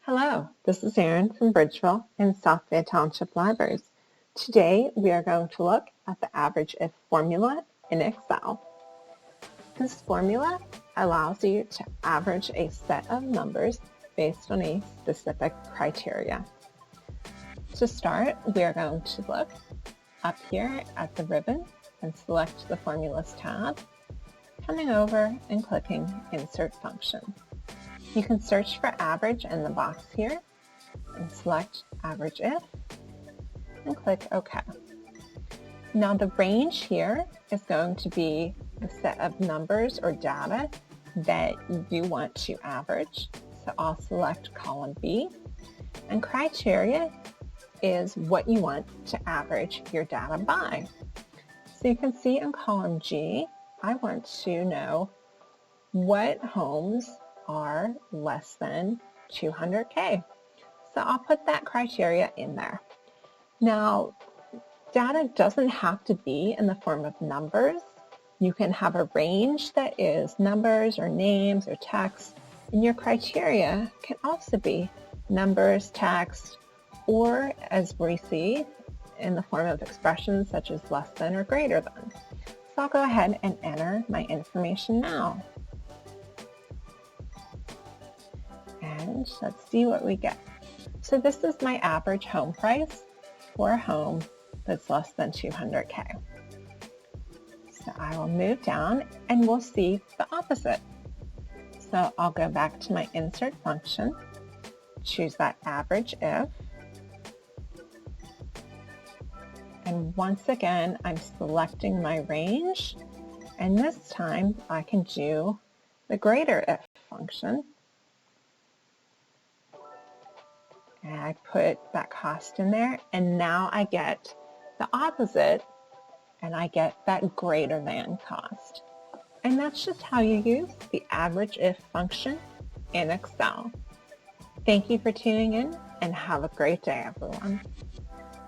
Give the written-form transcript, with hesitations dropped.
Hello, this is Erin from Bridgeville and South Bay Township Libraries. Today we are going to look at the average if formula in Excel. This formula allows you to average a set of numbers based on a specific criteria. To start, we are going to look up here at the ribbon and select the Formulas tab, coming over and clicking Insert Function. You can search for average in the box here and select average if and click OK. Now the range here is going to be the set of numbers or data that you want to average. So I'll select column B, and criteria is what you want to average your data by. So you can see in column G, I want to know what homes are less than 200K. So I'll put that criteria in there. Now, data doesn't have to be in the form of numbers. You can have a range that is numbers or names or text, and your criteria can also be numbers, text, or as we see, in the form of expressions such as less than or greater than. So I'll go ahead and enter my information now. And let's see what we get. So this is my average home price for a home that's less than 200K. So I will move down and we'll see the opposite. So I'll go back to my insert function, choose that average if, and once again I'm selecting my range, and this time I can do the greater if function. And I put that cost in there, and now I get the opposite, and I get that greater than cost. And that's just how you use the average if function in Excel. Thank you for tuning in, and have a great day, everyone.